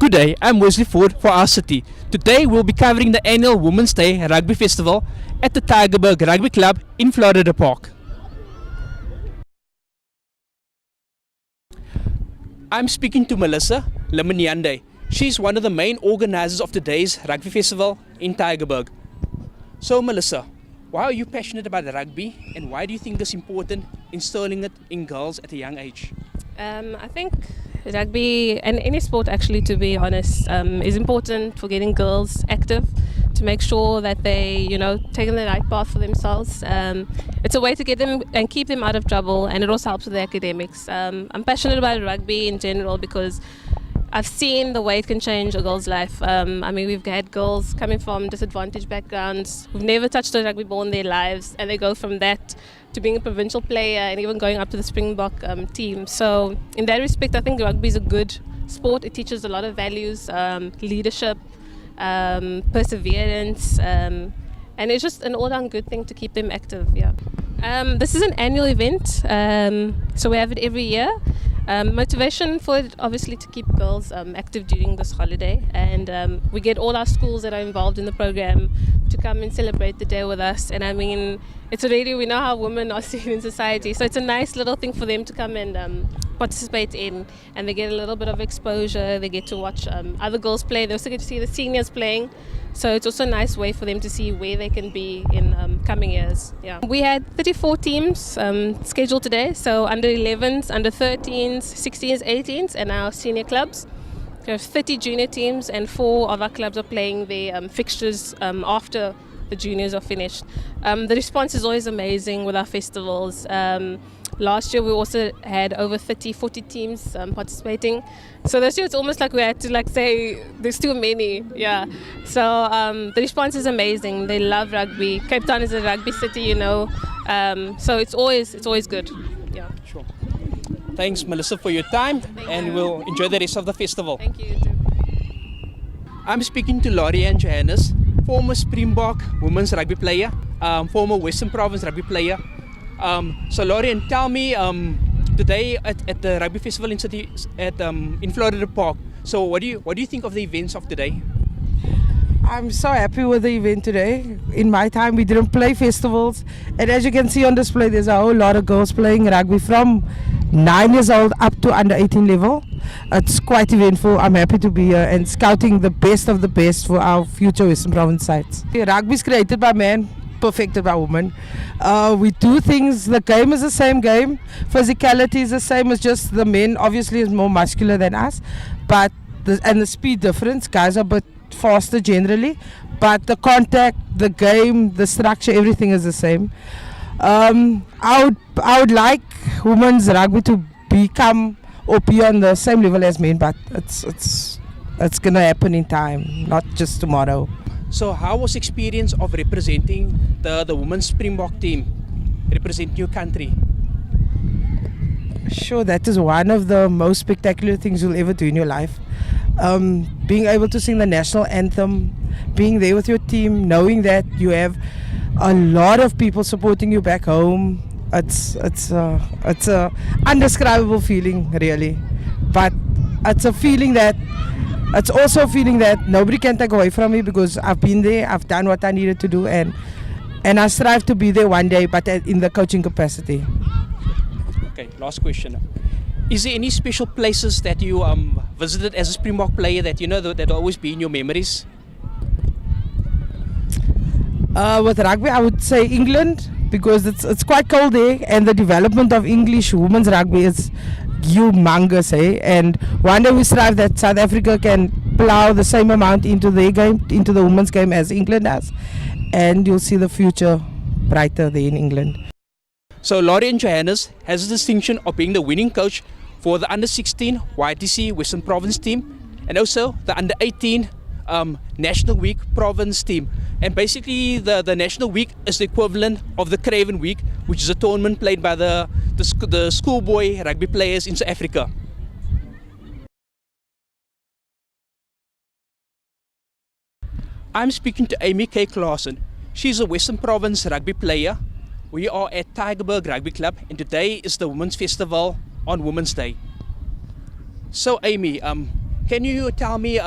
Good day, I'm Wesley Ford for our city. Today we'll be covering the annual Women's Day Rugby Festival at the Tygerburg Rugby Club in Florida Park. I'm speaking to Melissa Limini. She's one of the main organisers of today's Rugby Festival in Tygerburg. So Melissa, why are you passionate about rugby and why do you think it's important instilling it in girls at a young age? I think rugby and any sport actually, to be honest, is important for getting girls active, to make sure that they, taking the right path for themselves. It's a way to get them and keep them out of trouble, and it also helps with the academics. I'm passionate about rugby in general because I've seen the way it can change a girl's life. We've had girls coming from disadvantaged backgrounds who've never touched a rugby ball in their lives, and they go from that to being a provincial player and even going up to the Springbok team. So in that respect, I think rugby is a good sport. It teaches a lot of values, leadership, perseverance, and it's just an all-round good thing to keep them active. Yeah. This is an annual event, so we have it every year. Motivation for it, obviously, to keep girls active during this holiday, and we get all our schools that are involved in the program to come and celebrate the day with us. And it's already, we know how women are seen in society, so it's a nice little thing for them to come and participate in, and they get a little bit of exposure. They get to watch other girls play. They also get to see the seniors playing, so it's also a nice way for them to see where they can be in coming years. Yeah, we had 34 teams scheduled today, so under 11s, under 13s, 16s, 18s, and our senior clubs. We have 30 junior teams, and 4 of our clubs are playing their fixtures after the juniors are finished. The response is always amazing with our festivals. Last year we also had over 40 teams participating. So this year it's almost like we had to say there's too many. Yeah. So the response is amazing. They love rugby. Cape Town is a rugby city, so it's always good. Yeah. Sure. Thanks, Melissa, for your time, and we'll enjoy the rest of the festival. Thank you. Too. I'm speaking to Lorin Janice, former Springbok women's rugby player, former Western Province rugby player. So Lorin, tell me, today at the Rugby Festival in Florida Park, so what do you think of the events of today? I'm so happy with the event today. In my time we didn't play festivals, and as you can see on display there's a whole lot of girls playing rugby from 9 years old up to under 18 level. It's quite eventful. I'm happy to be here and scouting the best of the best for our future Western Province sites. Rugby is created by men, perfected by women. We do things, the game is the same game, physicality is the same, as just the men obviously is more muscular than us, but the speed difference, guys are a bit faster generally, but the contact, the game, the structure, everything is the same. I would like women's rugby to become or be on the same level as men, but it's gonna happen in time, not just tomorrow. So how was the experience of representing the women's Springbok team, representing your country? Sure, that is one of the most spectacular things you'll ever do in your life. Being able to sing the national anthem, being there with your team, knowing that you have a lot of people supporting you back home, it's a undescribable feeling, really. But it's also a feeling that nobody can take away from me, because I've been there, I've done what I needed to do, and I strive to be there one day, but in the coaching capacity. Okay, last question. Is there any special places that you visited as a Springbok player that that will always be in your memories? With rugby, I would say England, because it's quite cold there, and the development of English women's rugby is humongous, and one day we strive that South Africa can plow the same amount into their game, into the women's game, as England does, and you'll see the future brighter there in England. So Lorin Janice has the distinction of being the winning coach for the under-16 YTC Western Province team, and also the under-18 National Week Province team. And basically the National Week is the equivalent of the Craven Week, which is a tournament played by the schoolboy rugby players in South Africa. I'm speaking to Amy K. Clausen. She's a Western Province rugby player. We are at Tygerburg Rugby Club, and today is the Women's Festival on Women's Day. So Amy, can can you tell me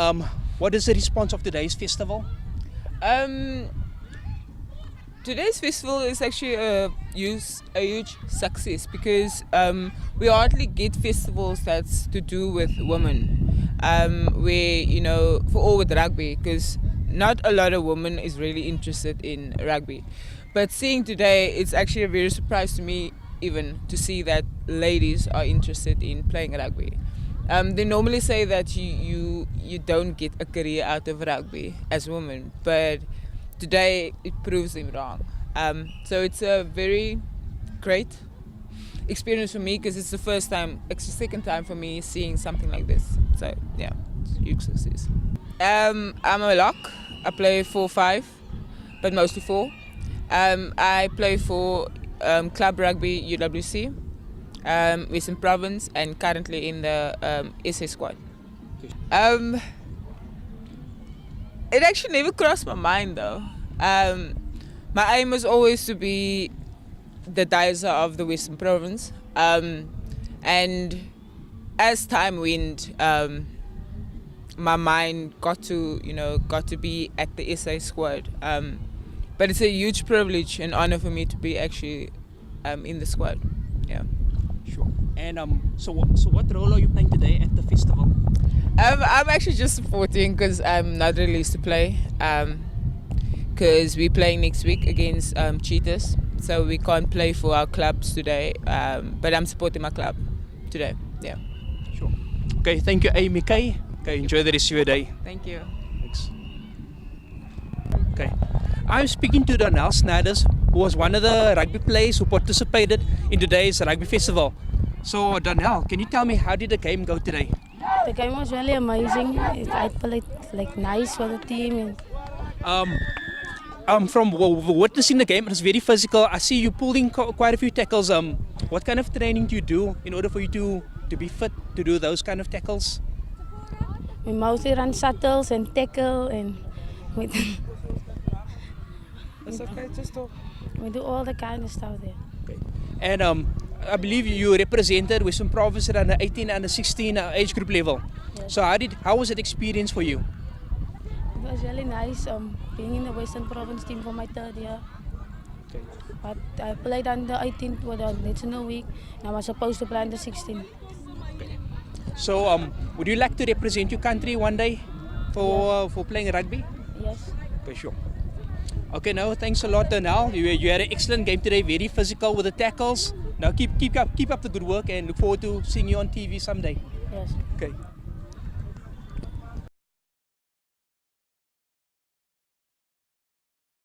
what is the response of today's festival? Today's festival is actually a huge success because we hardly get festivals that's to do with women. Where, for all with rugby, because not a lot of women is really interested in rugby. But seeing today, it's actually a very surprise to me even to see that ladies are interested in playing rugby. They normally say that you don't get a career out of rugby as women, but today it proves them wrong. So it's a very great experience for me because it's the second time for me seeing something like this. So yeah, it's a huge success. I'm a lock. I play 4-5, but mostly 4. I play for Club Rugby UWC, Western Province, and currently in the SA squad. It actually never crossed my mind though. My aim was always to be the Daiser of the Western Province, and as time went, my mind got to be at the SA squad. But it's a huge privilege and honor for me to be actually in the squad. Yeah. Sure. And so what role are you playing today at the festival? I'm actually just supporting because I'm not released to play. Because we're playing next week against Cheetahs, so we can't play for our clubs today. But I'm supporting my club today. Yeah. Sure. Okay. Thank you, Amy Kay. Okay. Enjoy the rest of your day. Thank you. Thanks. Okay. I'm speaking to Danielle Snider, who was one of the rugby players who participated in today's rugby festival. So Danielle, can you tell me how did the game go today? The game was really amazing. I played nice for the team. From witnessing the game, it was very physical. I see you pulling quite a few tackles. What kind of training do you do in order for you to be fit to do those kind of tackles? We mostly run shuttles and tackle and It's okay, just talk. we do all the kind of stuff there. Okay. And I believe you represented Western Province at under 18 and 16 age group level. Yes. So how was that experience for you? It was really nice being in the Western Province team for my 3rd year. Okay. But I played under 18 for the national week and I was supposed to play under 16. So would you like to represent your country one day for playing rugby? Yes. Okay, sure. Okay, now thanks a lot, Danielle. You had an excellent game today, very physical with the tackles. Now keep up the good work and look forward to seeing you on TV someday. Yes. Okay.